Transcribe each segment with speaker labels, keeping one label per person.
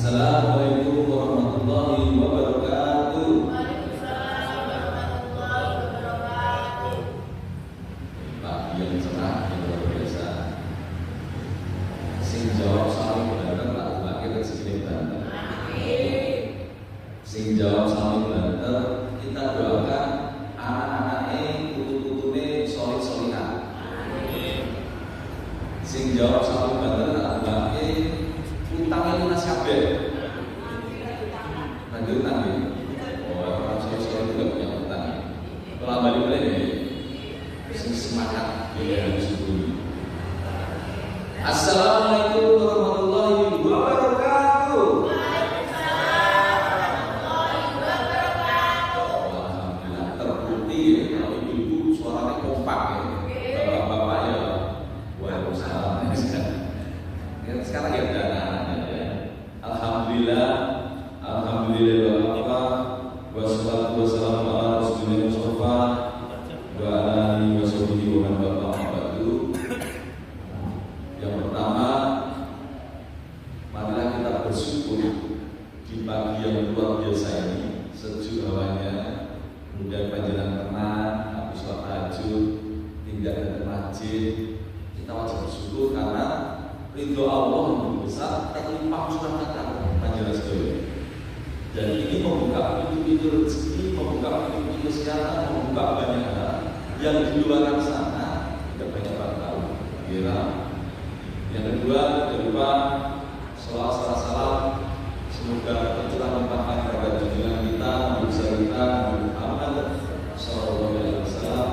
Speaker 1: Assalamualaikum warahmatullahi wabarakatuh.
Speaker 2: Waalaikumsalam warahmatullahi wabarakatuh.
Speaker 1: Pagi yang cerah yang luar biasa. Sing jawab saling banter tak lagi rezeki banter. Sing jawab saling banter, kita doakan anak-anaknya putu-putune solid-solidan. Sing jawab saling banter tak lagi utangnya lunas kabeh. Nanti utang ya. Oh, orang solid-solid juga punya utang. Kalau balik lagi sing semangat ya subuh. Assalamualaikum warahmatullahi wabarakatuh. Alhamdulillah terbukti ya, kalau ibu-ibu suaranya kompak ya, bapak-bapak ya, waalaikumsalam. Sekarang ya udah anak-anak ya. Alhamdulillah, alhamdulillah wassalatu wassalamu ala rasulillah Mustafa wa ala alihi wa sahbihi wa man ba'du. Yang pertama, marilah kita bersyukur di pagi yang luar biasa ini, sejuk hawanya, kemudian panjenengan tenang, habis sholat tahajud, tidak ke masjid. Kita wajib bersyukur karena ridho Allah yang lebih besar terlimpah curahkan panjenengan sekalian. Dan ini membuka pintu-pintu rezeki, membuka pintu-pintu kesehatan, membuka banyak hal yang di luar sana tidak banyak orang tahu. Kira. Yang kedua, lupa salam semoga tercurah limpahkan kepada junjungan kita, Nabi besar kita, Nabi Muhammad Sallallahu Alaihi Wasallam,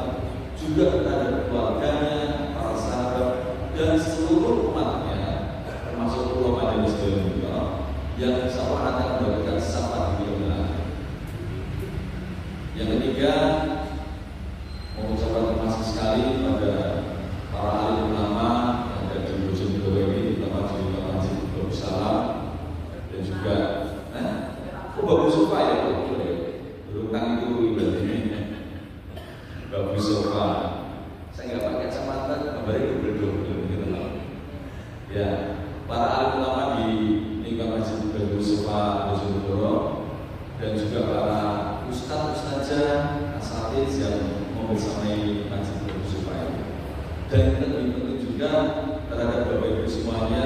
Speaker 1: juga kepada keluarganya, para sahabat dan seluruh umatnya, termasuk ulama dan muslimin juga, yang insya Allah akan memberikan syafaat di dunia akhirat. Yang ketiga, mengucapkan terima kasih sekali kepada para alim ulama yang ada di Bojonegoro ini, terutama di Masjid Darussalam dan juga bagus sofa ya, berutang itu ibadah ini bagus sofa. Saya nggak pakai kacamata, gambarnya double gitu ya. Para alim ulama di lingkungan Masjid Darussalam Bojonegoro dan juga para ustaz-ustazah asatidz yang membersamai Masjid Darussalam. Dan yang lebih penting juga terhadap Bapak Ibu semuanya,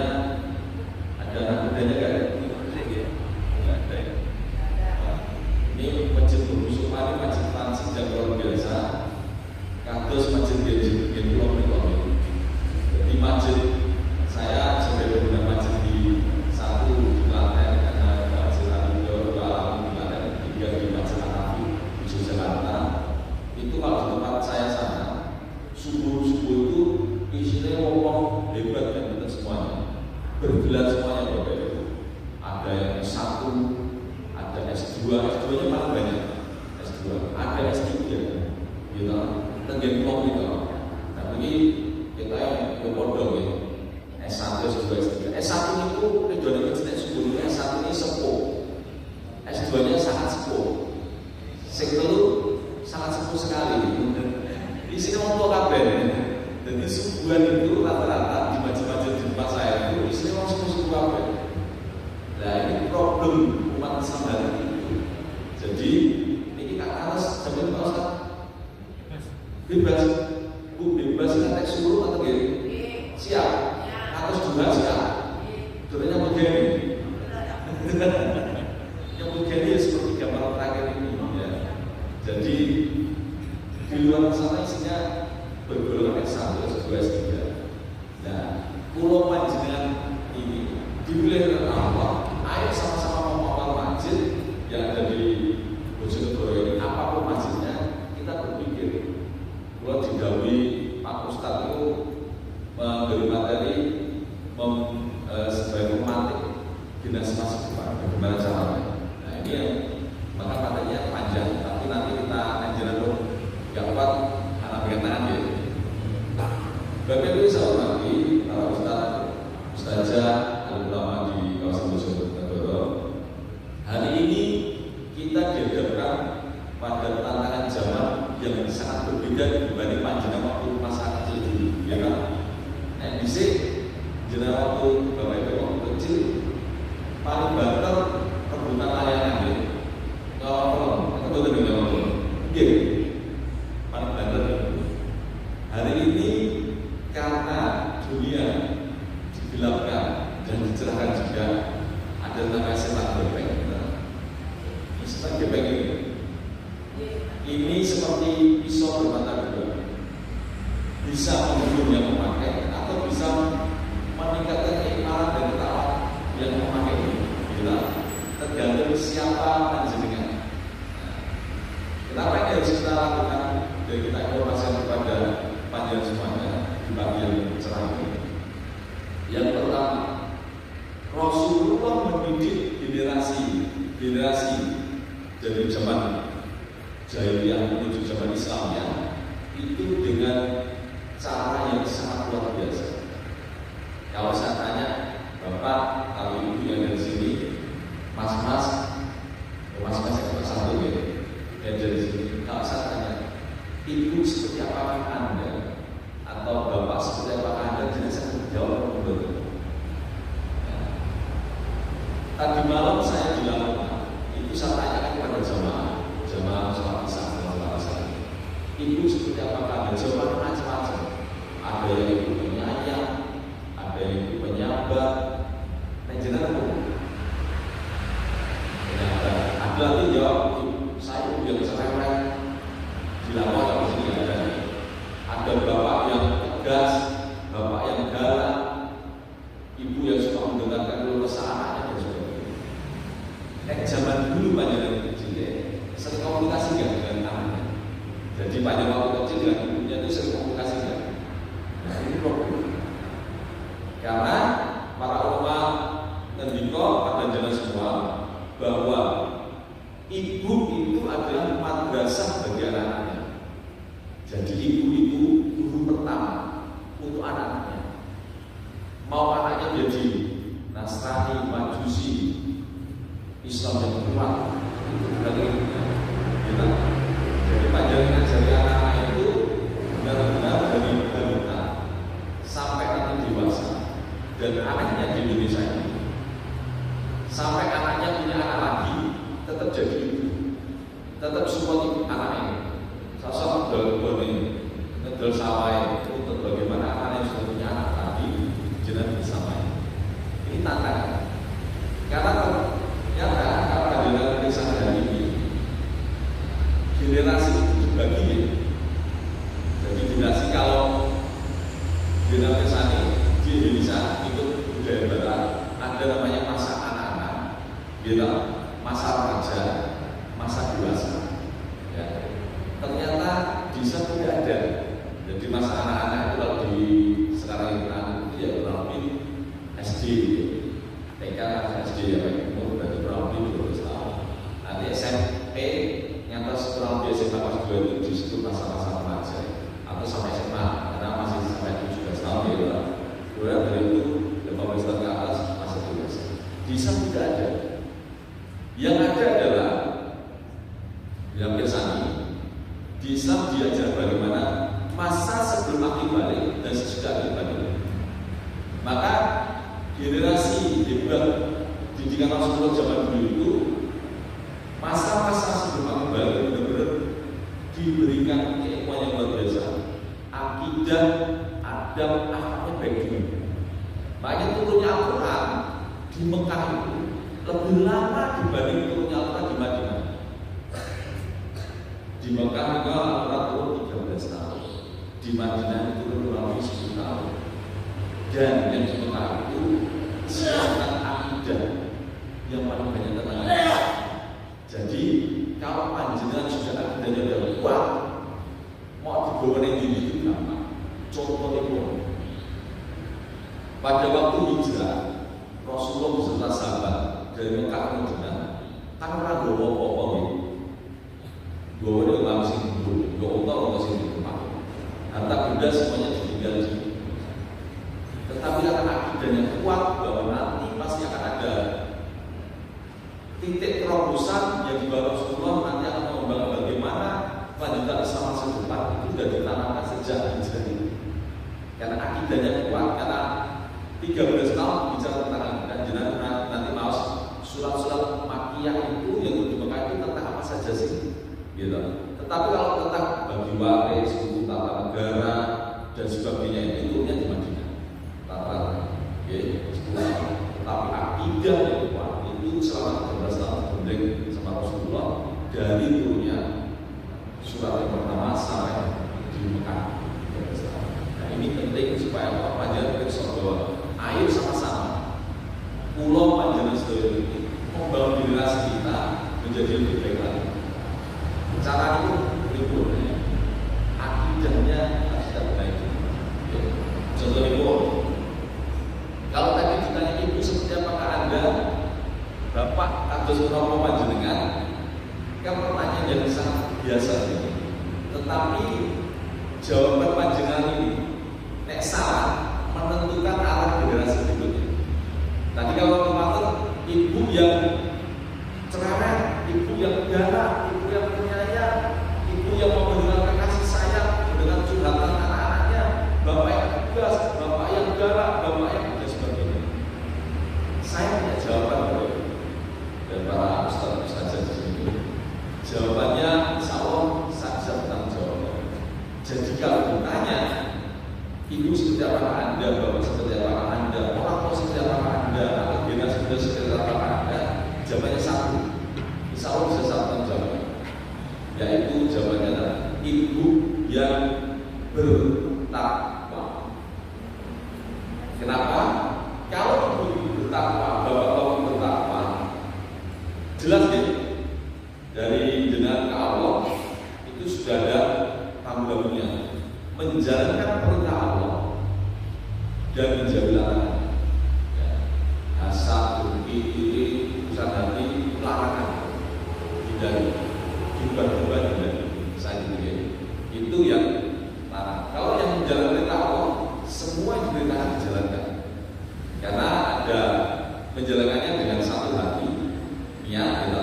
Speaker 1: ada anak mudanya nggak ada? Nggak ada ya? Ini Masjid Darussalam ini masjid transisi yang luar biasa. Kados masjid yang luar biasa. Jadi masjid saya sebagai pengguna masjid di satu di Klaten, karena masjid Al-Hidayah, di Klaten, tiga di Masjid Al-Hanafi di Yogyakarta. Itu kalau di tempat saya sana, subuh-subuh itu isinya ngomong hebat dan betul semuanya, bergelar semuanya Bapak Ibu. Ada yang S1, ada S2, S2-nya paling banyak, S2, ada S3, gitu, tenggeng klop gitu. Tapi ini kita yang bodoh ya. S1, S2, S3. S1 itu tujuannya mencintai subuh, S1 ini sepuh, S2-nya sangat sepuh, S3 sangat sepuh sekali. Di sini orang tua kabeh. Jadi subuhan itu rata-rata di masjid-masjid di tempat saya itu di sini orang sepuh kabeh. Nah ini problem umat Islam hari ini. Jadi ini kan harus jamin Pak Ustaz bebas, bu bebas kan teks suruh atau gini siap. Harus juga siap. Turunnya begini. Yang begini ya seperti gambar terakhir ini ya. Jadi di luar sana isinya bergolongan S1, S2, S3. Nah, pulau panjenengan ini dipilih oleh Allah. Ayo sama-sama membangun masjid yang ada di Bojonegoro ini. Apapun masjidnya, kita berpikir. Kalau didhawuhi Pak Ustadz itu memberi materi sebagai pemantik dinas masjid Pak, bagaimana caranya? Nah ini yang maka materinya panjang, tapi nanti kita anjuran dulu yang kuat anak berkenaan ya. Bapak Ibu saya hormati para ustazah, ulama di kawasan Bojonegoro. Hari ini kita dihadapkan pada tantangan zaman yang sangat berbeda dibanding panjenengan waktu masa kecil dulu, ya kan? Nah, di sini jenengan waktu Bapak Ibu waktu kecil paling banyak dan dicerahkan juga. Ada namanya setan gepeng. Ini setan gepeng ini seperti pisau bermata dua, bisa menghubung yang memakai atau bisa meningkatkan keimanan dan ketakwaan yang memakai ini. Bila tergantung siapa panjenengan. Kenapa ini harus kita lakukan dan kita informasikan kepada panjenengan semuanya di bagian cerah ini? Yang pertama, Rasulullah mendidik generasi dari zaman jahiliyah menuju zaman Islam ya, itu dengan cara yang sangat luar biasa. Kalau saya tanya Bapak, kalau Ibu yang dari sini, Mas-mas yang cuma satu ya, yang dari sini. Kalau saya tanya, Ibu seperti apakah Anda atau Bapak seperti apakah Anda, tidak saya menjawab betul. Tadi malam saya di Lamongan, itu saya tanyakan kepada jamaah sholat isya dalam saya. Ibu seperti apakah Anda? Jawabannya macam-macam. Ada yang ibu penyayang, ada yang ibu penyabar, penjenar pun. Ada lagi jawab, saya ibu yang cerewet, di Lamongan di sini ada. Ada bapak yang tegas, bapak yang galak, ibu yang suka mendengarkan keluh kesah anaknya dan sebagainya. Zaman dulu panjenengan kecil ya, sering komunikasi nggak dengan anaknya. Jadi panjenengan waktu kecil dengan ibunya itu sering komunikasi nggak? Nah ini problem. Karena para ulama ngendika pada jalan semua bahwa ibu itu adalah madrasah bagi anak-anaknya. Jadi ibu itu guru pertama untuk anak-anaknya. Mau anaknya jadi Nasrani, Majusi, Islam yang kuat, itu berarti kita. Jadi panjangan dari anak-anak itu benar-benar dari balita sampai nanti dewasa. Dan anaknya di Indonesia ini sampai anaknya punya anak lagi, tetap jadi ibu, tetap support anaknya. Sosok dalam ini, ngedol sawai untuk bagaimana anaknya sudah punya anak tadi, jangan disamai. Ini tantangan. Karena ternyata kalau ada desa hari ini, generasi itu dibagi. Jadi generasi kalau generasi ini di Indonesia itu budaya barat, ada namanya masa anak-anak, gitu, masa remaja, masa dewasa. Ya. Ternyata di sana tidak ada. Jadi masa anak-anak itu kalau di sekarang ini ya kurang lebih SD, TK SD ya Pak, berarti kurang lebih 12 tahun. Nanti SMP nyata kurang lebih SMA kelas 2 itu disebut masa-masa remaja atau sampai SMA karena masih sampai 17 tahun ya. Kemudian dari itu 15 tahun ke atas masih dewasa. Di sana tidak ada. Yang ada adalah yang biasanya di Islam diajar bagaimana masa sebelum akhir balik dan sesudah akhir balik. Maka generasi hebat didikan Rasulullah zaman dulu itu masa-masa sebelum akhir balik benar-benar diberikan keilmuan yang luar biasa, akidah, adab, akhlaknya baik dulu. Makanya turunnya Al-Quran di Mekah itu lebih lama dibanding turunnya Al-Quran di Madinah. Di Mekah Al-Quran turun 13 tahun, di Madinah itu turun kurang lebih 10 tahun. Dan yang di Mekah itu siapkan akidah yang paling banyak tentang akidah. Jadi kalau panjenengan sudah akidahnya sudah kuat, mau dibawa ini itu gampang. Contohnya pada waktu hijrah Rasulullah beserta sahabat dari Mekah ke Madinah kan orang bawa apa-apa gitu. Bawa dia langsung dulu, bawa utang langsung di rumah. Harta benda semuanya ditinggal di. Tetapi karena akidahnya kuat tetapi akidah yang kuat itu selama 13 tahun dibimbing sama Rasulullah dari turunnya surat yang pertama sampai di Mekah. Nah ini penting supaya Pak Panjang bisa bahwa ayo sama-sama pulau Panjang Sedaya ini membangun generasi kita menjadi lebih baik lagi. Cara itu berikutnya akidahnya harus kita perbaiki. Contoh ibu, kalau tadi ditanya ibu seperti apakah Anda Bapak atau seorang panjenengan, kan pertanyaan yang sangat biasa ini. Tetapi jawaban panjenengan ini nek salah menentukan arah generasi berikutnya. Tadi kalau kemarin ibu yang cerewet, ibu yang galak, ibu yang penyayang, ibu yang memberikan kasih sayang dengan curhatan anak-anaknya, bapak yang tegas, bapak yang galak, bapak yang dan sebagainya. Saya punya jawaban dari dan para ustaz-ustaz di sini. Jawabannya insya Allah saya bisa bertanggung jawab. Jadi kalau ditanya ibu seperti apa Anda, bapak seperti apa Anda, orang tua seperti apa Anda, atau generasi muda seperti apa Anda, jawabannya satu. Insya Allah bisa saya bertanggung jawab. Yaitu jawabannya adalah ibu yang bertakwa. Kenapa? Kalau ibu bertakwa, bapak-bapak bertakwa, jelas ya dari jenengan ke Allah itu sudah ada tanggung-tanggungannya menjalankan perintah Allah dan menjauhi larangan. Hasad, dengki, iri, urusan hati, larangan, hindari, tiba-tiba hindari. Saya itu yang larang. Kalau yang menjalankan perintah Allah, semua yang diperintahkan dijalankan. Karena ada menjalankannya dengan satu hati, niat,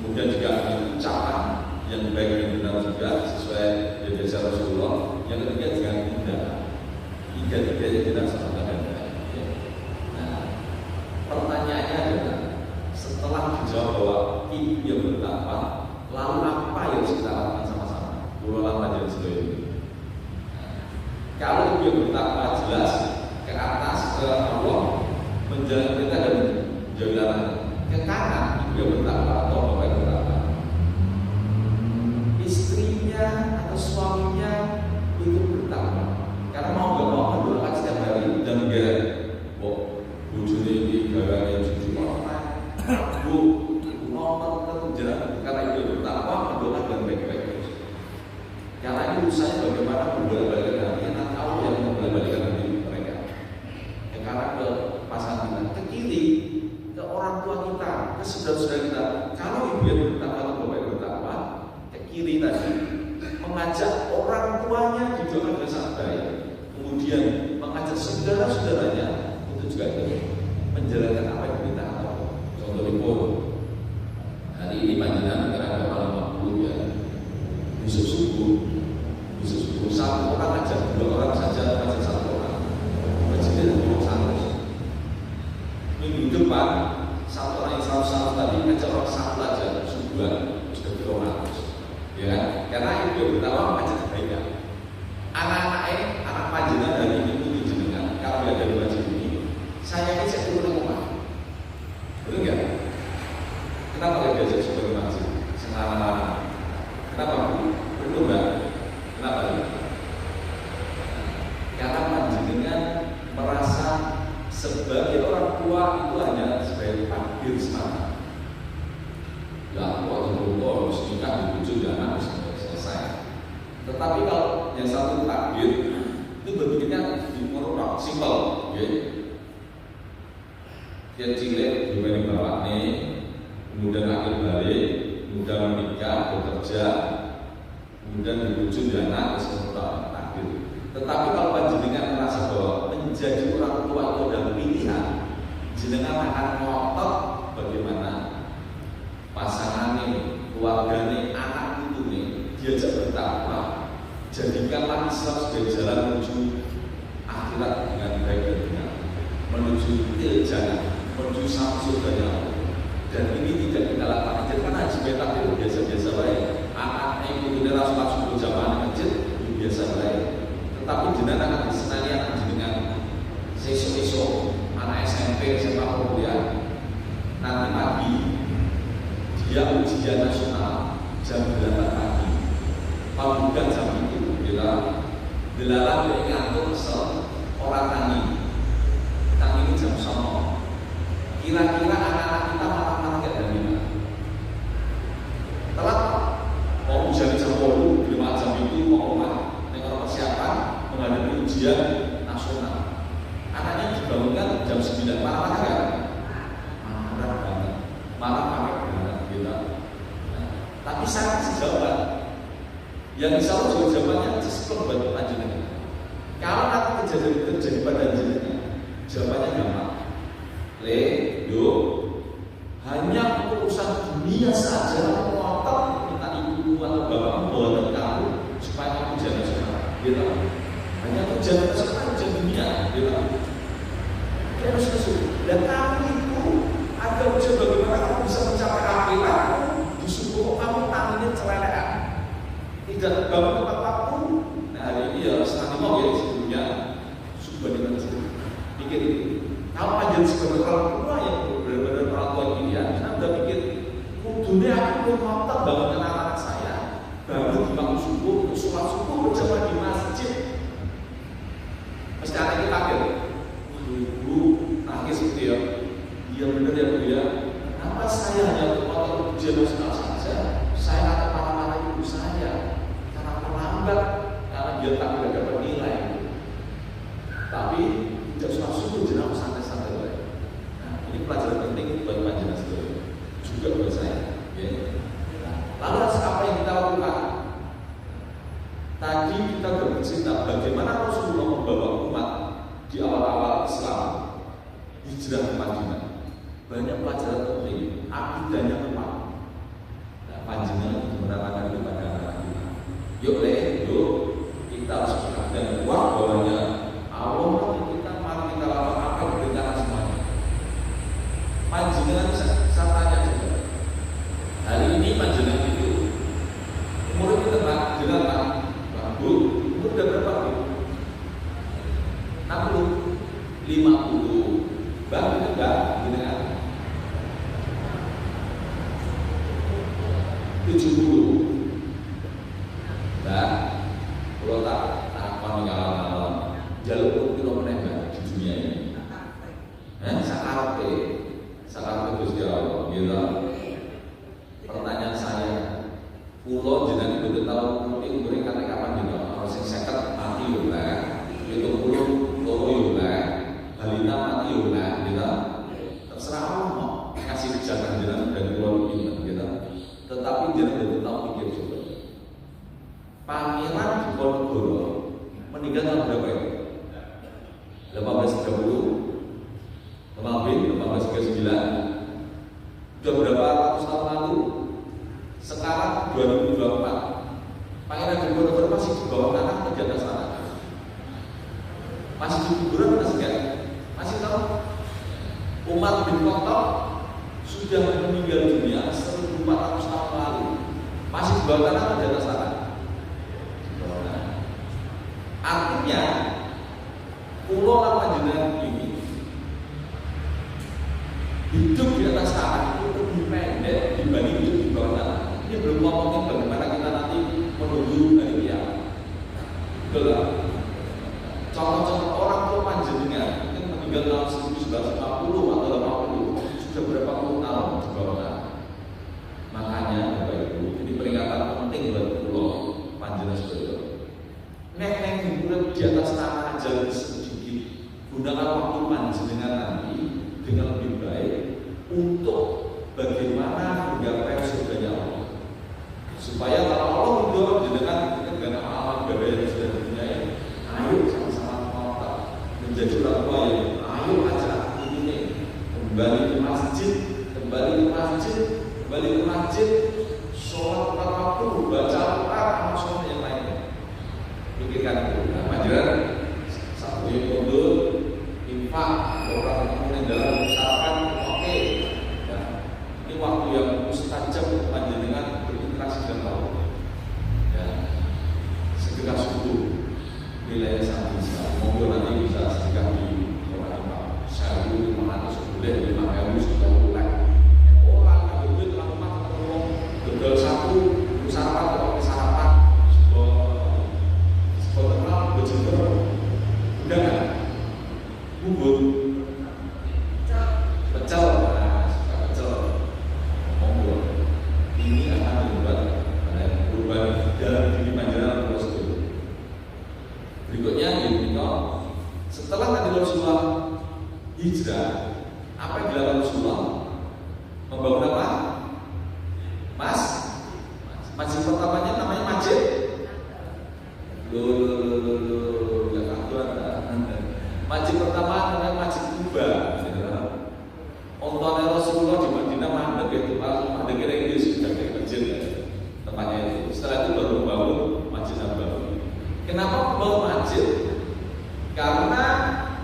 Speaker 1: kemudian juga dengan ucapan yang baik dan benar juga sesuai dengan ajaran Rasulullah. Yang ketiga dengan tindakan. Tiga-tiganya tidak sama dengan baik. Nah, pertanyaannya adalah setelah dijawab bahwa ibu yang bertakwa, lalu apa yang harus kita lakukan sama-sama? Pulau Panjang Sedaya ini. Kalau ibu yang bertakwa jelas ke atas ke Allah, menjalankan perintah dan menjauhi larangan. Ke kanan ibu yang bertakwa atau bapak yang bertakwa. Istrinya atau suaminya itu bertakwa. Karena mau gak mau mendoakan setiap hari dan geret. Oh, bujurnya ini gagalnya cuci orang. Bu, nomor terjerat karena itu bertakwa mendoakan dengan baik-baik terus. Karena ini urusannya bagaimana membolak-balikan hati anak Allah yang membolak-balikan hati mereka. Ya, karena ke pasangan kita, ke kiri, ke orang tua kita, ke saudara-saudara kita. Kalau ibu yang bertakwa atau bapak yang bertakwa, ke kiri tadi mengajak orang tuanya didoakan dengan sangat baik. Kemudian mengajak saudara-saudaranya untuk juga menjalankan apa yang kita tahu. Contoh ibu, hari ini panjenengan ada malam waktu ya, besok subuh satu orang aja, dua orang saja masih satu orang. Masjidnya ada 100. Minggu depan satu orang yang satu tadi ngajak orang satu aja subuhan sudah 200. Ya, karena itu bertawa ngajak kebaikan. Anak-anak ini, anak panjenengan dari ini jenengan, kalau ada di masjid ini, saya turun ke rumah. Betul nggak? Kenapa nggak diajak sebagai masjid? Sengaran-sengaran. Kenapa? Betul nggak? Kenapa? Karena panjenengan merasa sebagai orang tua itu hanya sebagai takdir semata. Ya, waktu itu harus nikah dibujuk dan anak selesai. Tetapi kalau yang satu takdir itu berpikirnya di moral simpel, ya. Dia cilik dibanding bapaknya, kemudian akhir balik, kemudian menikah, bekerja, kemudian dibujuk dan anak semua takdir. Tetapi kalau panjenengan merasa bahwa menjadi orang tua itu adalah pilihan, jenengan akan ngotot bagaimana pasangannya, keluarganya, anak itu nih diajak bertakwa, jadikanlah Islam sebagai jalan menuju akhirat dengan baik dan benar, menuju jangan, menuju sama surganya. Dan ini tidak kita lakukan aja karena sebagai takdir biasa-biasa baik. Anaknya itu tidak langsung masuk ke jamaah masjid biasa baik. Tetapi jenengan akan disenangi dengan sesuk-esuk anak SMP SMP, SMA, kuliah, nanti pagi dia ujian nasional jam 8 pagi. Kalau bukan jam itu, dilarang dia ngantuk kesel orang tangi jam 9. Kira-kira anak-anak kita malah gak dari mana? Telat, mau ujian jam 8, 5 jam itu mau rumah dengan persiapan menghadapi ujian nasional. Anaknya dibangunkan jam 9, marah kan? Marah banget, marah pakai berat gitu. Tapi saya kasih jawaban. Yang insya Allah juga jawabannya sesuai buat panjenengan. Kalau nanti kejadian terjadi pada jenengan, jawabannya gampang. Hanya urusan dunia saja ngotot minta ibu atau bapak membawa kamu supaya kamu jangan sekolah. Gitu. Hanya ujian nasional, ujian dunia. Gitu. Terus dan kamu itu ada ujian bagaimana kamu bisa mencapai akhirat, disuruh kamu tangannya celelean. Tidak bangun tempat waktu. Nah hari ini ya setengah mau ya sebelumnya sudah dengan pikir ini. Kalau panjang sebagai orang tua yang benar-benar orang tua ini ya, saya udah pikir kudunya aku ngotot bangunkan anak saya, bangun di bangun subuh, sholat subuh berjamaah di masjid. Mesti anak itu kaget. Ibu nangis gitu ya. Iya benar ya Bu ya. Kenapa saya hanya ngotot ujian nasional saja? Saya akan marah-marah ibu saya. Lambat karena dia tak dapat nilai, tapi tidak sholat subuh jenama santai-santai baik. Nah, ini pelajaran penting buat panjenengan sekalian, juga buat saya. Ya. Lalu apa yang kita lakukan? Tadi kita bercerita bagaimana Rasulullah membawa umat di awal-awal Islam hijrah ke Madinah. Banyak pelajaran penting, akidahnya kuat. Nah, panjenengan menerangkan kepada anak kita. Yuk kita harus dan kuat bahwanya Allah kita mari kita lakukan apa yang diperintahkan semuanya. Panjenengan saya tanya juga. Hari ini panjenengan itu umur kita jenengan Bu, umur udah berapa Bu? 60, 50, bang enggak jenengan 70. Dan kalau tak mengalami jalur kilo menembak di dunia ini, sakarpe Gusti Allah. Gitu. Pertanyaan saya, pulau jenengan betul tahu umurnya kata kapan gitu? Harus yang seket mati lah, itu pulau loro lah, balita mati lah, gitu. Terserah Allah kasih kebijakan jenengan dan pulau ini, gitu. Tetapi jenengan betul tahu pikir juga. Pangeran Diponegoro meninggal tahun berapa itu? 1830, 1839. Sudah berapa ratus tahun lalu? Sekarang 2024. Pangeran Diponegoro masih di bawah tanah atau di atas tanah? Masih di kuburan masih enggak? Masih tahu? Umar bin Khattab sudah meninggal dunia 1400 tahun lalu. Masih di bawah tanah atau di atas tanah? Artinya pulau panjenengan ini hidup di atas tanah itu lebih pendek dibanding hidup di bawah tanah. Ini belum ngomongin bagaimana kita nanti menuju hari kiamat. Betul lah. Contoh-contoh orang tua panjenengan yang meninggal tahun 1950 atau 80 sudah berapa puluh tahun di bawah tanah. Makanya Bapak Ibu, ini peringatan penting buat pulau panjenengan seperti itu. Nek hiburan di atas tanah aja sedikit, gunakan waktu panjenengan nanti dengan lebih baik untuk bagaimana menggapai surganya Allah. Supaya kalau Allah mendorong jenengan dengan amal ibadah yang sudah dipunyai, ayo sama-sama mengotak menjadi orang tua yang ayo aja ini kembali ke masjid, sholat tepat waktu, baca Al-Quran, sama sholat yang lainnya. Pikirkan itu. Nah, panjenengan satu yang mundur, infak, orang yang dalam sarapan, oke. Ya. Ini waktu yang mustajab panjenengan berinteraksi dengan Allah. Ya. Sedekah subuh, nilainya sangat besar. Monggo nanti bisa sedekah di orang infak 1.500 boleh 5.000 sudah mulai. Orang nggak duit lalu makan tolong gagal satu sarapan kalau sarapan sebuah terkenal berjemur udah kan bubur pecel, nah suka pecel monggo ini akan membuat perubahan dalam diri panjenengan terus dulu. Berikutnya setelah Nabi Rasulullah hijrah, apa yang dilakukan Rasulullah? Membangun apa? Masjid pertamanya namanya masjid. Gak kaguan. Masjid pertama namanya Masjid Kuba. Ontone Rasulullah di Madinah mandek itu, mandek kira-kira sudah kayak masjid tempatnya itu. Setelah itu baru bangun Masjid Nabawi. Kenapa membangun masjid? Karena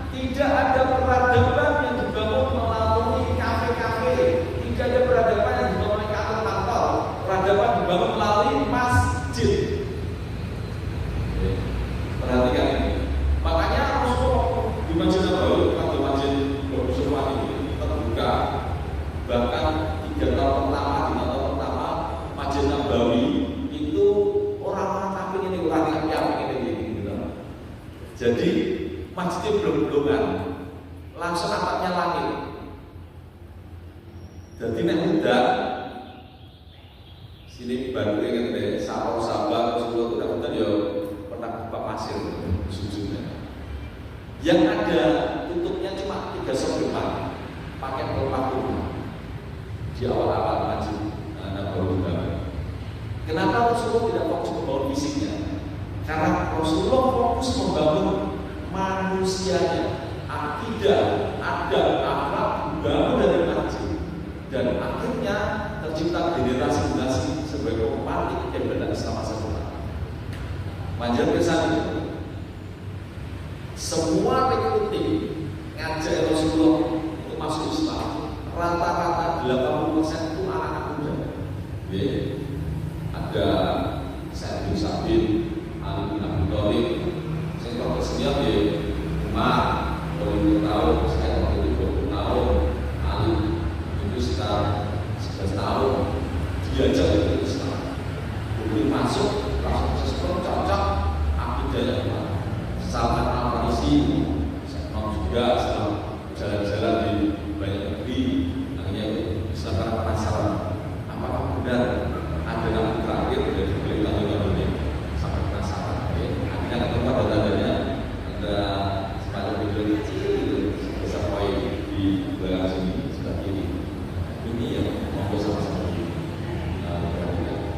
Speaker 1: tidak ada peradaban yang dibangun melalui kafe-kafe, tidak ada peradaban yang dibangun oleh kantor-kantor. Peradaban dibangun melalui masjid. Perhatikan ini. Makanya Rasulullah di Masjid Nabawi atau Masjid Rasulullah ini terbuka. Bahkan 3 tahun pertama, 5 tahun pertama Masjid Nabawi itu orang-orang kafir ini kurang ini gitu. Jadi masjidnya belum-beluman, langsung atapnya langit. Jadi nek muda sini baru kan deh, sahabat Rasulullah itu dapat ya pernah buka pasir sujudnya. Yang ada tutupnya cuma 3 sok depan, pakai pelepah rumah di awal-awal masjid Nabawi. Kenapa Rasulullah tidak fokus membangun fisiknya? Karena Rasulullah fokus membangun manusianya, akidah, adab, akhlak dibangun dari masjid, dan akhirnya tercipta generasi-generasi sebagai pemantik yang benar selama sempurna. Manjat kesan itu, semua rekruting ngajak Rasulullah untuk masuk Islam, rata-rata 80% itu anak-anak muda. Ada Said bin Sabit, Ali bin Abi Thalib, saya kalau kesenian ya Umar, 20 tahun, saya waktu itu 20 tahun, Ali itu sekitar 11 tahun, diajak itu Islam. Begitu masuk, langsung sesuatu cocok, akidahnya Umar. Salman Al-Farisi, saya juga setelah jalan-jalan di banyak negeri, akhirnya Islam karena penasaran, apakah benar ada nabi terakhir dari berita dunia sampai penasaran. Akhirnya ketemu pada tandanya ada semacam video kecil besar poin di belakang sini sebelah kiri. Ini yang mau sama-sama.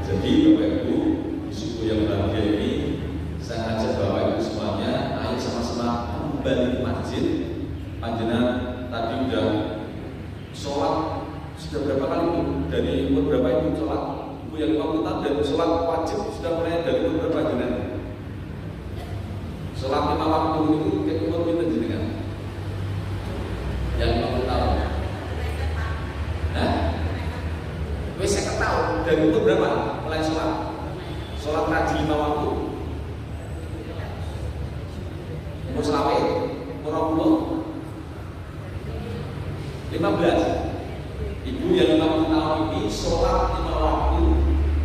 Speaker 1: Jadi Bapak Ibu di suku yang bahagia ini, saya ajak Bapak Ibu semuanya, ayo sama-sama kembali ke masjid. Panjenengan tadi udah sholat sudah berapa kali Bu? Dari umur berapa Ibu sholat? Ibu yang 50 tahun dan sholat wajib sudah mulai dari umur berapa jenengan? Sholat 5 waktu itu kayak umur pinten jenengan? Yang 50 tahun. Nah, wis 50 tahun dari umur berapa mulai sholat? Sholat rajin 5 waktu. Umur selawe, umur 15. Ibu yang 50 tahun ini sholat 5 waktu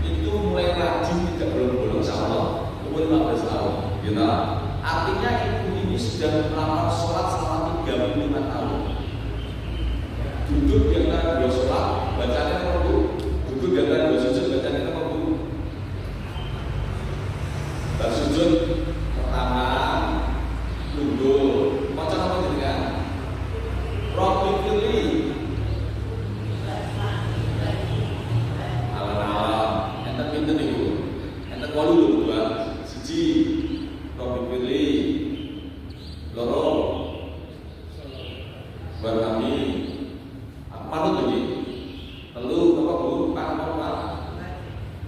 Speaker 1: itu mulai rajin tidak bolong-bolong sama Allah umur 15 tahun. Gitu. Artinya ibu ini sudah melakukan sholat selama 35 tahun. Duduk di antara 2 sholat, bacanya nomor 2. Duduk di antara 2 sujud, bacanya nomor 2. Bersujud pertama, tunduk. Macam apa gitu kan? Robbi Firli. Enten itu, enten walu dulu dua, siji, Robbi Firli, loro, buat kami, apa itu lagi? Telu, apa Bu? Apa?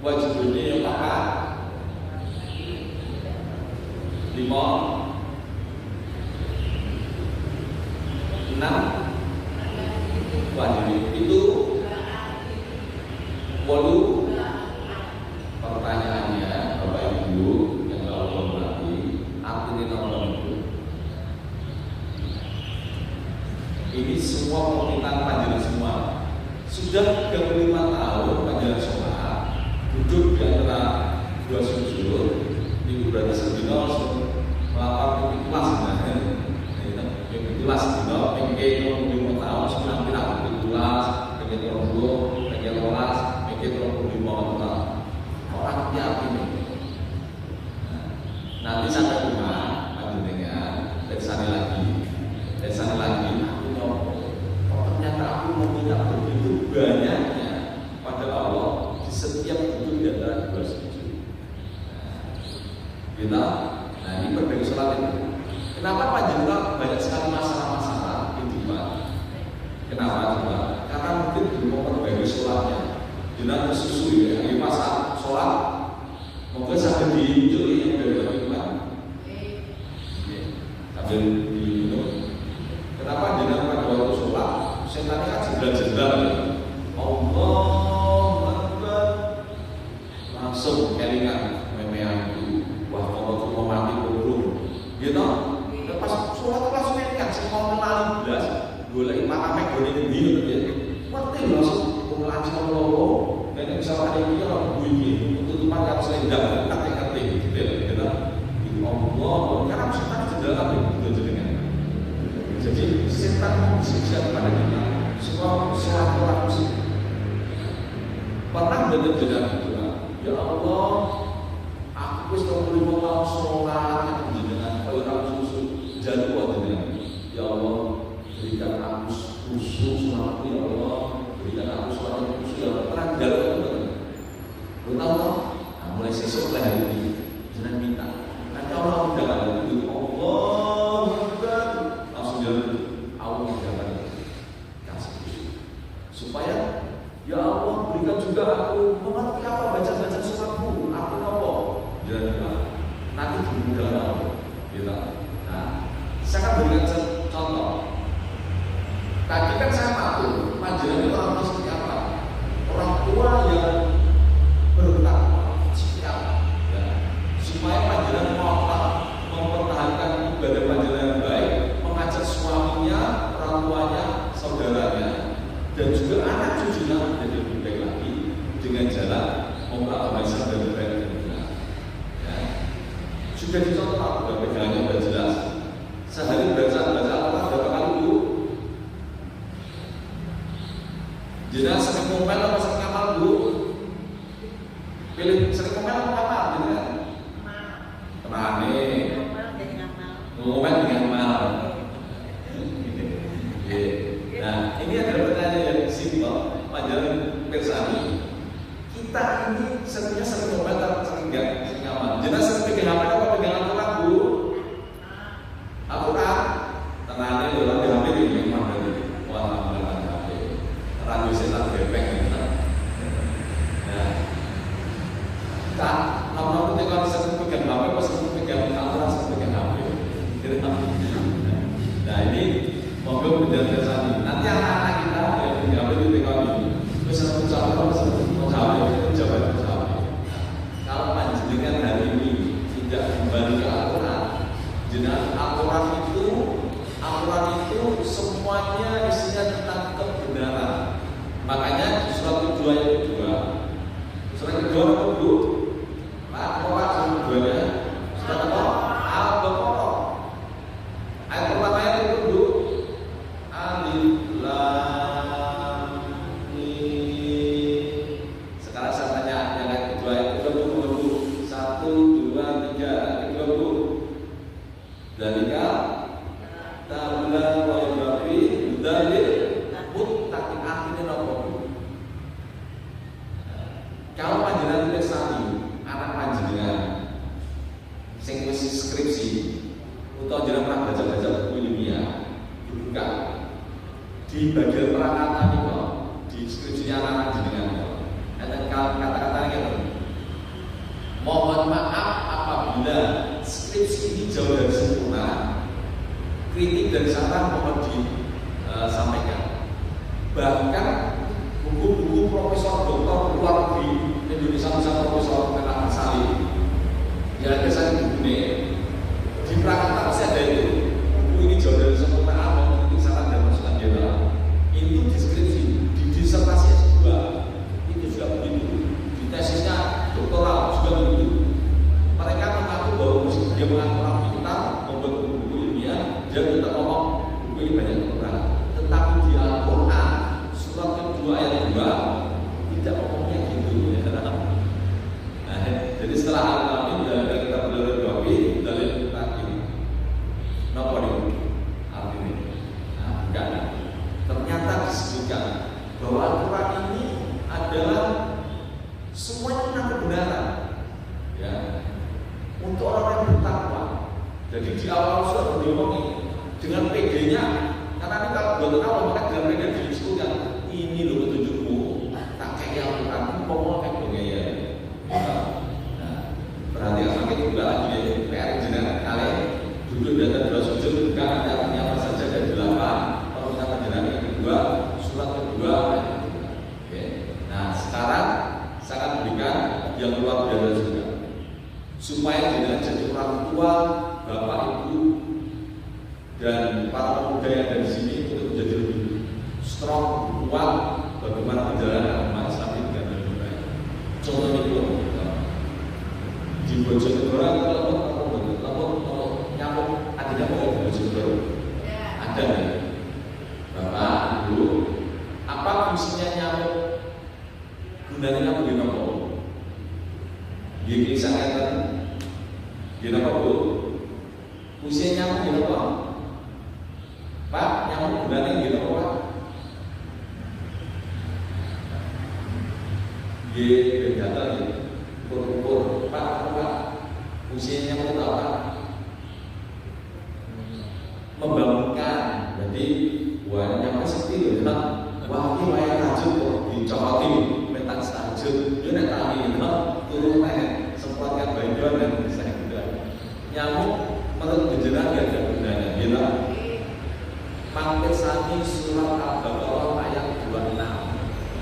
Speaker 1: Wajib ini yang pakai 5, 6, wajib itu walu. Pertanyaannya, Bapak Ibu yang kalau hormati, artinya nomor itu. Ini semua semua permintaan panjenengan semua. Sudah 35 tahun panjenengan sholat, duduk di antara dua sujud, itu berarti sedino melakukan ikhlas sebenarnya. Ikhlas sedino, pengen 25 tahun, sebenarnya tidak ikhlas, pengen rombong, pengen lolas, pengen 25 tahun. Orang tiap ini. Nanti sampai rumah panjenengan lesani lagi, aku nyoba. Ternyata aku meminta begitu banyaknya pada Allah di setiap duduk di antara dua sujud. Kita, nah ini berbeda sholat itu. Kenapa panjenengan banyak sekali masalah-masalah kehidupan? Kenapa coba? Karena mungkin belum memperbaiki sholatnya. Jangan susu ya, ini masalah sholat. Mungkin sampai diinjuri yang beriman. Sambil diminum. Kenapa jangan pada waktu sholat? Setannya kan jendal-jendal ya. Allah Akbar. Langsung kelingan memeang itu. Wah kalau cuma mati burung. Gitu. Pas sholat langsung kelingan. Semua mengenali belas. Boleh makamnya boleh dibiut ya. Ngerti langsung mengenali sama Allah. Dan bisa ada yang bilang bunyi. Untuk tempat yang selendang. Ngerti-ngerti gitu ya. Gitu. Allah. Karena setan jendal apa itu jenengan. Jadi setan membisikkan kepada kita semua sesuatu langsung. Pernah benar-benar berdoa, ya Allah, aku sudah 25 tahun sholat dengan orang susu jatuh dengan. Ya Allah, berikan aku khusus sholat ya Allah, berikan aku sholat khusus ya Allah. Pernah jatuh betul. Lu tahu tak? Nah, mulai sesuk lah hari ini, jangan minta. Nanti Allah udah ada itu Allah langsung jalan Allah menjaga kasih supaya ya Allah berikan juga aku mengerti apa baca-baca suratmu aku apa jalan nanti dimudahkan Allah gitu. Nah saya akan berikan contoh tadi kan saya maklum panjenengan itu orang tua seperti apa, orang tua yang bertakwa seperti apa ya. Supaya panjenengan mempertahankan ibadah panjenengan yang baik, mengajak suaminya, orang tuanya, saudaranya, dan juga anak cucunya menjadi lebih baik lagi dengan jalan mempertahankan Islam dan berbeda. Ya. Sudah dicontoh, sudah pegangannya sudah jelas. Sehari baca Al-Quran berapa kali dulu? Jenazah sering ngomel atau sering ngamal dulu? Pilih sering ngomel atau ngamal? Kemana? Ngomel dengan mal. Nah, ini adalah pertanyaan yang simpel. Panjenengan persani. Kita ini sebenarnya sering ngomel atau sering enggak? Sering ngamal. Jenazah sering pegang HP apa pegang Al-Quran dulu? Al-Quran. Tenangnya orang di HP ini memang dari wah dengan HP. Radio setan gepeng gitu. Nah, kita nomor ketika sering pegang HP, pas sering pegang Al-Quran, sering pegang HP. Nah ini moga menjaga sani. Nanti anak-anak kita yang tinggal di TKW bisa mencapai jabat. Kalau panjenengan hari ini tidak kembali ke Al-Quran, jenengan Al-Quran itu semuanya isinya tentang kebenaran. Makanya surat kedua yang kedua, surat kedua dulu, surat keduanya, surat kedua Al-Baqarah. Ayat pertamanya itu dulu Alif Lam Mim. Sekarang saya tanya yang ayat kedua, ayat kedua dulu 1, 2, 3, ayat kedua dulu. Dalika Ta'ala wa yabafi Dalil Muttaqin akhirnya nopo. Kalau panjenengan tulis sani anak panjenengan sing wis skripsi atau jangan pernah baca-baca buku ilmiah dibuka di bagian perangkatan itu di skripsinya anak jenengan ada kata-katanya gitu. Mohon maaf apabila skripsi ini jauh dari sempurna, kritik dan saran mohon disampaikan. Bahkan buku-buku profesor doktor luar negeri Indonesia, misalnya Profesor Renat Salim yang ada saya buku ini di perangkatan pasti ada itu. Buku ini jauh dari sempurna, kritik saran dan masukan dia. bahwa Al-Quran ini adalah semuanya tentang kebenaran, ya, untuk orang yang bertakwa. Jadi di awal surat diomongin dengan PD-nya, karena ini kalau buat awal maka dengan PD didiskusikan ini loh petunjukmu, tak kayak Al-Quran ngomong kayak begini ya. Nah, perhatian makin juga lagi PR jenengan kalian duduk di atas dua sujud bukan ada artinya apa saja dari 8. Kalau kita penjelasan yang kedua, surat kedua. Oke. Nah, sekarang saya akan berikan yang luar biasa juga, supaya jenengan jadi orang tua, bapak ibu dan para pemuda yang ada di sini untuk menjadi lebih strong, kuat bagaimana menjalankan agama Islam ini dengan lebih baik. Contohnya itu di Bojonegoro kalau nyamuk ada nyamuk di Bojonegoro ada nih, bapak ibu, apa fungsinya nyamuk? Gunanya nyamuk di nopo? Gigi sangetan di nopo bu? Fungsinya nyamuk di nopo? Pak, nyamuk gunanya di nopo pak? Gigi data gitu, ukur pak, apa? Fungsinya nyamuk itu apa? Membangunkan. Jadi wah nyamuk seperti itu, wah ini wayang tajud kok dicokotin metak tajud, dia nak tangi itu turun naik sempatkan bantuan dan bisa juga. Nyamuk menurut penjelasan gak ada gunanya, gila. Mampir sani surat Al-Baqarah ayat 26.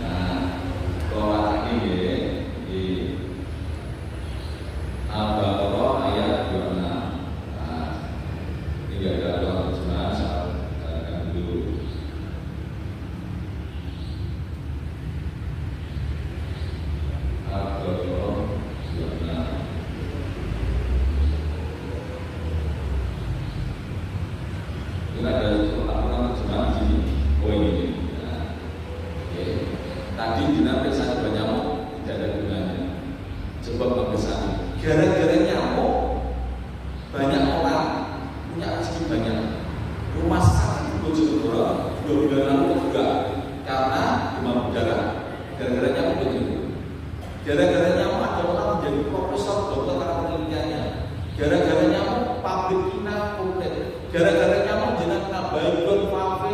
Speaker 1: Nah, kalau lagi di Al-Baqarah ayat 26. Nah, ini gak ada terjemahan, saya akan dulu. Al-Baqarah 26. Ini ada aturan terjemahan di sini. Oh ini. Nah, oke. Tadi dinamik saja banyak nyamuk tidak ada gunanya. Coba pembesaran. Gara-gara nyamuk banyak orang punya rezeki banyak. Rumah sakit di Bojonegoro 2 bulan lalu juga karena demam berdarah. Gara-gara nyamuk begitu. Gara-gara nyamuk ada orang menjadi profesor dokter karena penelitiannya. Gara-gara nyamuk pabrik kina komplit. Gara-gara nyamuk jenang Baygon, Fafe,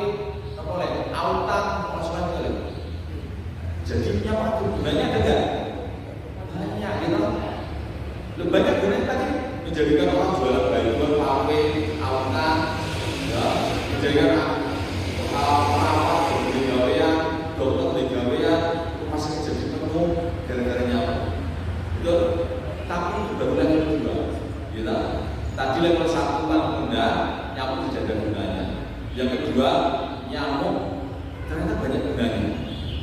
Speaker 1: apa lagi? Autan, pasukan kali. Jadi nyamuk itu gunanya ada nggak? Banyak, gitu. Lebih banyak gunanya tadi menjadikan orang jualan Baygon, Fafe, Autan, ya, menjadikan perawat di gawean, dokter di gawean, rumah sakit jadi penuh gara-gara nyamuk. Itu, tapi itu baru level 2, gitu. Tadi level 1 kan rendah, nyamuk tidak ada gunanya. Yang kedua, nyamuk ternyata banyak gunanya.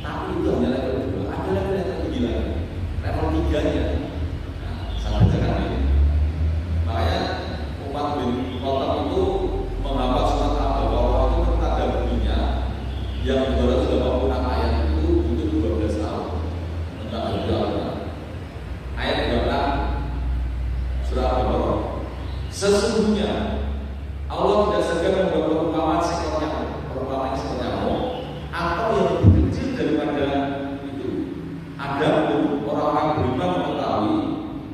Speaker 1: Tapi itu hanya level 2. Ada level yang lebih gila. Level 3-nya. Nah, saya bacakan ini. Makanya Umar bin Khattab itu menghafal surat Al-Baqarah itu tetap ada bunyinya. Yang 286 ayat itu butuh 12 tahun. Enggak ada. Ayat 26 surah Al-Baqarah. Sesungguhnya Allah tidak segan membuat perumpamaan seekor nyamuk, perumpamaan seekor nyamuk, atau yang lebih kecil daripada itu. Adapun orang-orang beriman mengetahui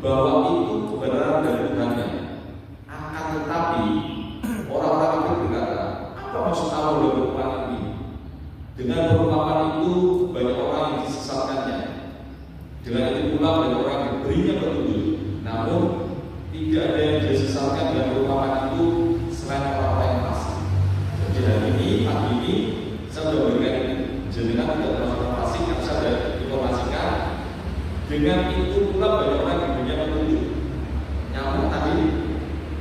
Speaker 1: bahwa itu kebenaran dari Tuhannya. Akan tetapi orang-orang kafir berkata, apa maksud Allah dengan perumpamaan ini? Dengan perumpamaan itu banyak orang yang disesatkannya. Dengan itu pula banyak orang yang diberinya petunjuk. Namun tidak ada yang disesatkan dengan perumpamaan itu selain orang-orang yang fasik. Jadi hari ini, pagi ini, saya sudah berikan ini. Jenengan tidak termasuk fasik yang saya sudah informasikan. Dengan itu pula banyak orang yang diberinya petunjuk. Nyamuk tadi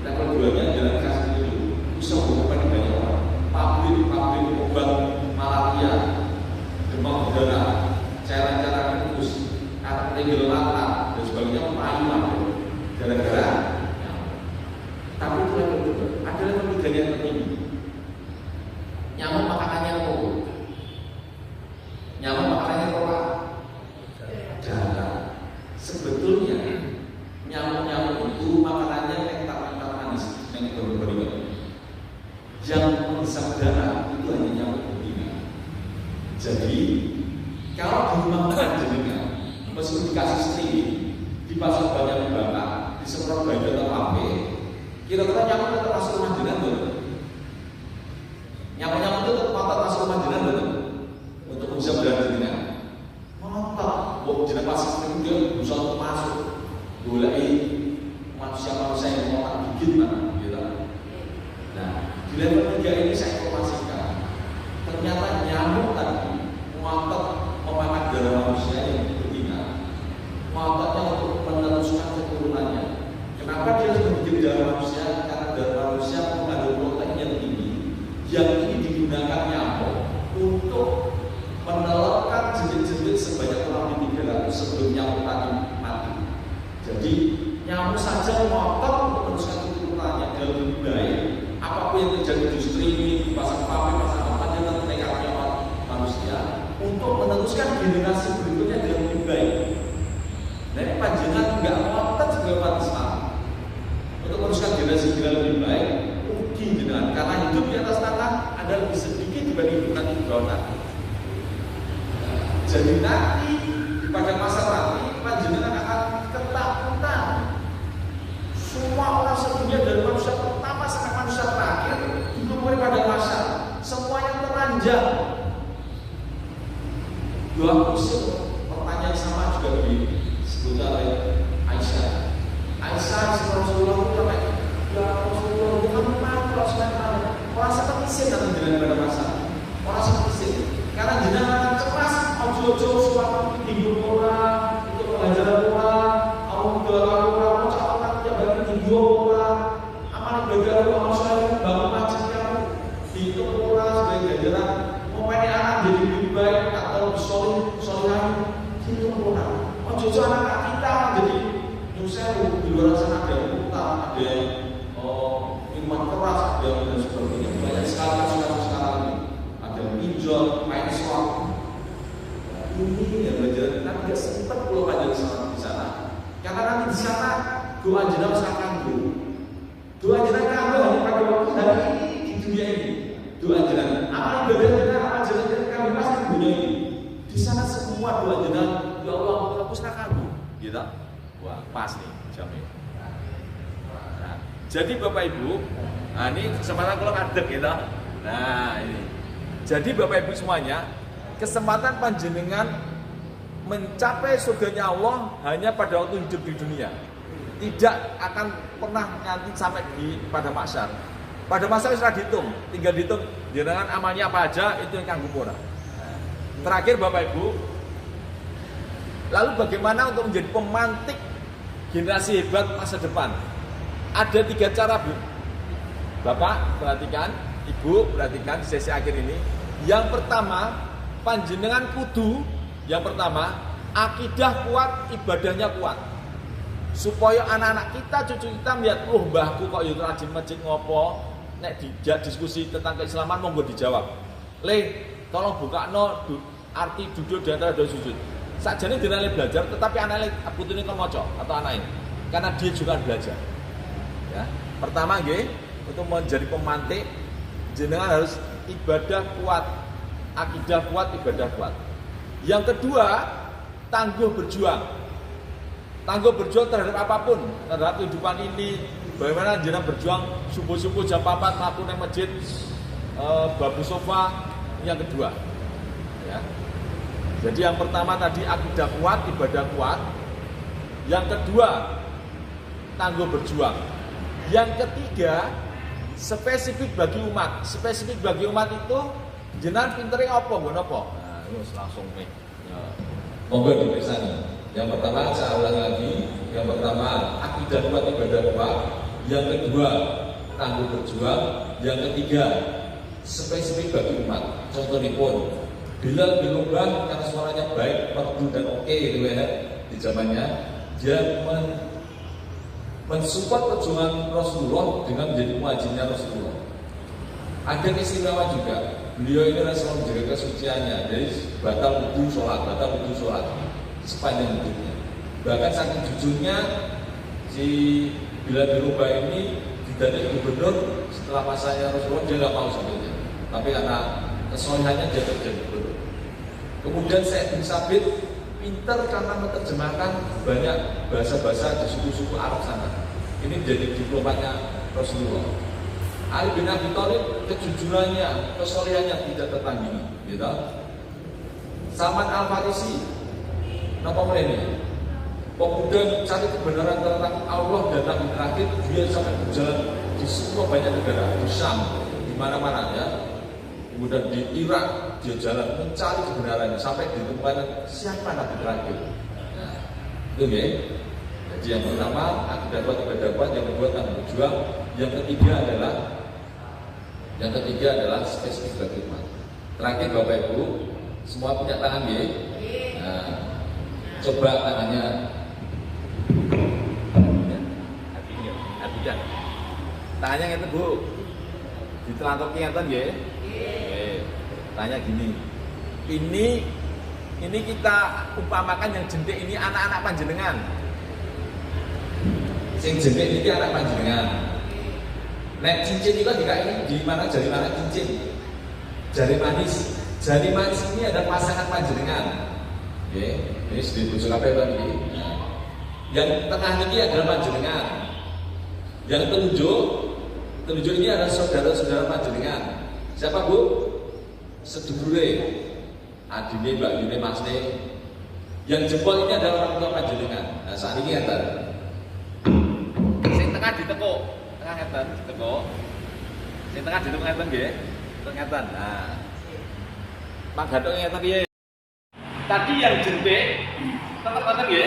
Speaker 1: level 2-nya jalan kasih itu. Bisa bukan banyak orang. Pabrik obat malaria, demam berdarah, cairan-cairan infus, arterial latar dan sebagainya payah gara-gara nyamuk. Tapi itu level 2. Ada level 3 yang tertinggi. Nyamuk makanannya apa? Nyamuk makanannya apa? Darah. Sebetulnya nyamuk-nyamuk itu makanannya nektar manis, nektar Jadi kalau di rumah jenengan meskipun dikasih istri dipasang banyak bakar, disemprot baju atau apa, kira-kira nyamuk tetap masuk rumah jenengan betul? Nyamuk-nyamuk itu tetap masuk rumah jenengan betul? Untuk bisa berada jenengan mantap, jenengan pasti istri dia bisa untuk masuk boleh manusia-manusia yang mau gigit mana gitu. Nah, di level 3 ini saya informasikan ternyata nyamuk tadi ngotot memakan darah manusia yang betina, ngototnya untuk meneruskan keturunannya. Kenapa dia harus menjadi darah manusia? Karena darah manusia mengandung protein yang tinggi, yang ini digunakan nyamuk untuk menelurkan jentik-jentik sebanyak kurang lebih 300 sebelum nyamuk tadi mati. Jadi nyamuk saja ngotot untuk meneruskan keturunannya dan lebih baik. Apapun yang terjadi di streaming, pasang papan, pasang apa, dia tetap nekatnya manusia untuk meneruskan generasi berikutnya dengan lebih baik. Nah ini panjenengan nggak ngotot sebagai umat Islam untuk meneruskan generasi dengan lebih baik. Mungkin jenengan karena hidup di atas tanah ada lebih sedikit dibanding hidup nanti di bawah tanah. Jadi nanti pada masa nanti panjenengan akan ketakutan. Semua orang sedunia dari manusia pertama sampai manusia terakhir ditumbuhi pada masa semuanya teranjang. Dua kusir pertanyaan sama juga disebutkan oleh Aisyah. Aisyah Rasulullah itu apa? Ya Rasulullah itu kan malu Rasulullah. Orang seperti isin datang jenengan pada masa. Orang seperti isin. Karena jenengan cemas, ojo-ojo suatu minggu orang untuk pelajaran orang, awal doa orang, ucapan tidak bagi minggu orang, amal ibadah orang, manusia bangun masjid kamu, dihitung orang sebagai ganjaran, mau pengen anak jadi lebih baik atau solihan, dihitung orang. Ojo-ojo anak kita jadi nyusel di luar sana ada yang utang, ada yang minuman keras, ada yang dan sebagainya. Banyak sekali kasus-kasus sekarang ini. Ada yang pinjol, main slot. Ini yang belajar nanti tidak sempat pulau panjang di sana. Karena nanti di sana doa jenazah sangat kanggu. Doa jenazah kanggu hanya pada waktu hari ini di dunia ini. Doa jenazah, amal ibadah jenazah, amal jenazah kanggu pasti di dunia ini. Di sana semua doa jenazah, ya Allah hapus kanggu. Gitu? Wah pas nih jamin. Nah, jadi Bapak Ibu, nah ini kesempatan kalau ngadeg gitu. Nah ini. Jadi Bapak Ibu semuanya, kesempatan panjenengan mencapai surganya Allah hanya pada waktu hidup di dunia. Tidak akan pernah nanti sampai pada mahsyar. Pada mahsyar sudah dihitung, tinggal dihitung jenengan amalnya apa aja itu yang kanggo ora. Terakhir Bapak Ibu, lalu bagaimana untuk menjadi pemantik generasi hebat masa depan? Ada 3 cara, Bu. Bapak perhatikan, Ibu perhatikan di sesi akhir ini. Yang pertama, panjenengan kudu yang pertama akidah kuat, ibadahnya kuat. Supaya anak-anak kita, cucu kita melihat, oh mbahku kok yo rajin masjid ngopo, nek diskusi tentang keislaman monggo dijawab. Le, tolong bukakno arti duduk di antara dua sujud. Sakjane dinale belajar, tetapi anaknya putune kon maca atau anaknya. Karena dia juga belajar. Ya. Pertama nggih, untuk menjadi pemantik jenengan harus ibadah kuat, akidah kuat, ibadah kuat. Yang kedua, tangguh berjuang. Tangguh berjuang terhadap apapun, terhadap kehidupan ini. Bagaimana jenengan berjuang subuh-subuh jam 4 mlaku nang masjid, babu sofa. Yang kedua, ya. Jadi yang pertama tadi akidah kuat, ibadah kuat. Yang kedua, tangguh berjuang. Yang ketiga, spesifik bagi umat. Spesifik bagi umat itu jenengan pintere apa nggon apa? Nah, wis langsung nih. Ya.
Speaker 3: Monggo dipirsani. Yang pertama saya ulang lagi, yang pertama akidah kuat, ibadah kuat. Yang kedua, tangguh berjuang. Yang ketiga, spesifik bagi umat. Contohipun, Bilal bin Rabah karena suaranya baik, merdu dan oke gitu ya di zamannya, dia mensupport perjuangan Rasulullah dengan menjadi muajirnya Rasulullah. Ada istimewa juga, beliau ini selalu menjaga kesuciannya, jadi batal wudu sholat sepanjang hidupnya. Bahkan saking jujurnya si Bilal bin Rabah ini diganti gubernur setelah masanya Rasulullah, dia nggak mau sebetulnya, tapi karena kesolehannya dia jadi gubernur. Kemudian Zaid bin Sabit pintar karena menerjemahkan banyak bahasa-bahasa di suku-suku Arab sana. Ini menjadi diplomatnya Rasulullah. Ali bin Abi Thalib kejujurannya, kesolehannya tidak tertandingi, gitu. Salman Al Farisi, napa ini? Pemuda mencari kebenaran tentang Allah dan Nabi terakhir, dia sampai berjalan di semua banyak negara, di Syam, di mana-mana ya. Kemudian di Irak dia jalan mencari kebenarannya sampai ditemukan siapa Nabi terakhir. Nah, itu ya. Jadi yang pertama akidah kuat, ibadah kuat, yang kedua tanggung berjuang, yang ketiga adalah spesifik berkhidmat. Terakhir Bapak Ibu, semua punya tangan ya. Nah, coba tangannya. Hatinya. Tangannya ngeten Bu. Ditelantoki ngeten nggih. Tanya gini. Ini kita umpamakan yang jentik ini anak-anak panjenengan. Sing jentik ini anak panjenengan. Nek cincin itu dikai di mana jari mana cincin? Jari manis. Jari manis ini ada pasangan panjenengan. Oke, ini sedih bujuk apa ini? Yang tengah ini adalah panjenengan. Yang telunjuk ini adalah saudara-saudara panjenengan. Siapa Bu? Sedulure. Adine, Mbak Dine, Mas Ne. Yang jempol ini adalah orang tua panjenengan. Nah, saat ini ngeten. Sing tengah ditekuk, tengah ngeten ditekuk. Sing tengah ditekuk ngeten nggih. Ngeten. Nah. Manggathuk ngeten piye? Tadi yang jentik, teman-teman ya,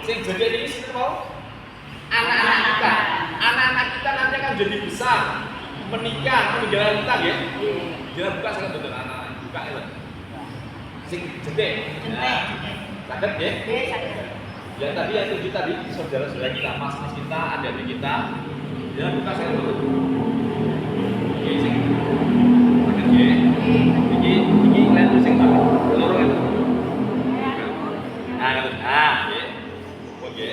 Speaker 3: sing jentik ini sinten mau? Anak-anak kita. Anak-anak kita nanti akan jadi besar, menikah, meninggalkan kita ya. Jangan buka sangat betul anak-anak buka ya. Sing jentik. Sakit ya? Yang tadi yang tujuh tadi saudara-saudara kita, mas-mas kita, adik-adik kita. Jangan buka sangat betul. Oke, sing sakit ya. Ini lain sing tak loro itu. Oke.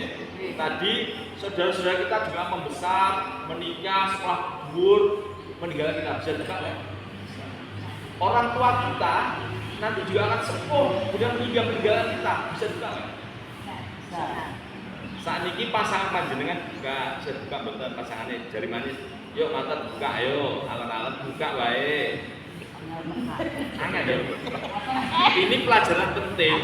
Speaker 3: Tadi saudara-saudara kita juga membesar, menikah, sekolah gugur, meninggalkan kita. Bisa juga ya? Orang tua kita nanti juga akan sepuh, kemudian meninggalkan kita. Bisa juga ya? Saat ini pasangan panjenengan buka, saya buka betul pasangannya jari manis. Yuk mata buka, ayo alon-alon buka baik. Angin ya. Ini pelajaran penting.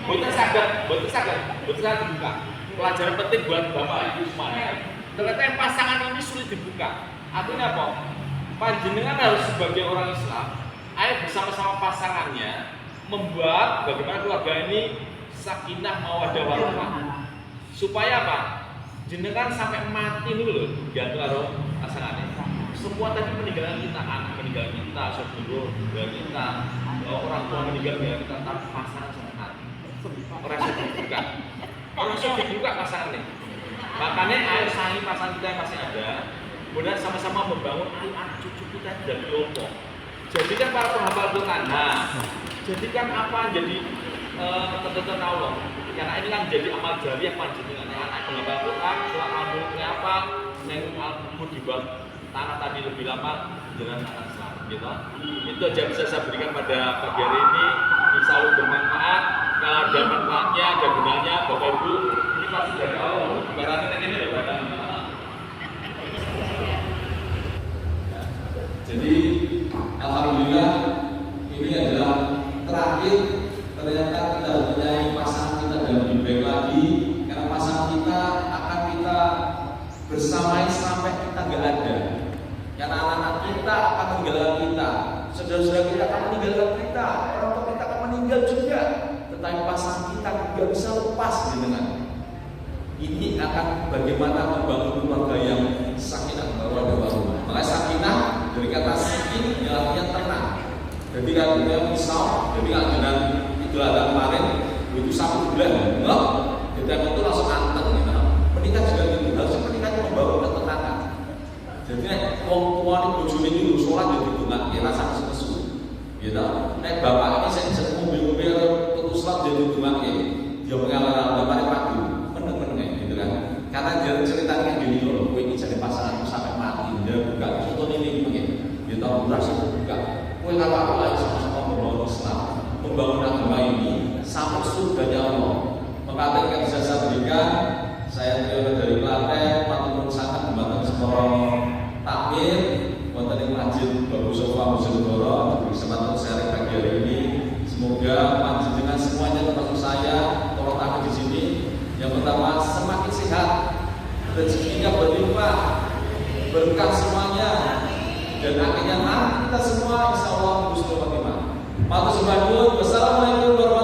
Speaker 3: Betul saged buka. Pelajaran penting buat Bapak Ibu semuanya. Ternyata yang pasangan ini sulit dibuka. Artinya apa? Panjenengan harus sebagai orang Islam, ayo bersama-sama pasangannya membuat bagaimana keluarga ini sakinah mawaddah warahmah. Supaya apa? Jenengan sampai mati dulu gantung karo pasangannya. Semua tadi meninggalkan kita, anak meninggalkan kita, saudara meninggalkan kita, orang tua meninggalkan kita, tapi pasangan sampai mati. Orang sudah dibuka, pasangannya. Makanya air saling pasangan kita yang masih ada, kemudian sama-sama membangun anak cucu kita dari kelompok. Jadikan para penghafal Quran. Nah, jadikan apa jadi ketentuan Allah. Karena ini kan jadi amal jariah panjenengan anak penghafal Quran, surat Al-Mulknya apa, yang Al-Qur'an di bawah tanah tadi lebih lama dengan anak selamat gitu. Itu aja bisa saya berikan pada pagi hari ini. Insya Allah bermanfaat. Kalau ada manfaatnya, ada gunanya, Bapak Ibu, ini pasti dari Allah. Ibaratnya ini ya Bapak.
Speaker 1: Jadi alhamdulillah ini adalah terakhir. Ternyata kita mempunyai pasangan kita dan lebih baik lagi, karena pasangan kita akan kita bersamai sampai kita nggak ada. Karena anak-anak kita akan meninggalkan kita, saudara-saudara kita akan meninggalkan kita, orang tua kita akan meninggal juga. Tetapi pasangan kita nggak bisa lepas dengan ini akan bagaimana membangun keluarga yang sakinah, keluarga baru. Makanya sakinah dari kata sakin artinya tenang. Jadi kalau dia misal, jadi kalau dengan itu ada kemarin itu 1 bulan, enggak, kita itu langsung anteng gitu. Menikah juga gitu, harusnya menikah membawa ketenangan. Jadi wong tua ini bojone iki lho salat yo ditungake rasa kesu. Gitu. Nek bapak ini sing mobil-mobil tutu salat yo ditungake. Dia pengalaman bapaknya padu, meneng-meneng gitu kan. Karena dia ceritanya gini loh, kowe iki jadi pasangan sampai mati, dia buka foto ini begini. Dia tahu rasa buka. Kowe kalau aku lagi sama-sama membangun Islam,
Speaker 3: membangun agama ini sampai surganya Allah. Mengatakan yang bisa saya berikan, saya Triyono dari Klaten, matur sangat dumateng semua takmir wonten ing Masjid Bagus Sofa Bojonegoro diberi kesempatan sharing pagi hari ini. Semoga panjenengan semuanya termasuk saya, para tamu di sini, yang pertama semakin sehat, rezekinya berlimpah, berkah semuanya, dan akhirnya kita semua insya Allah husnul khotimah. Matur suwun. Wassalamualaikum warahmatullahi wabarakatuh.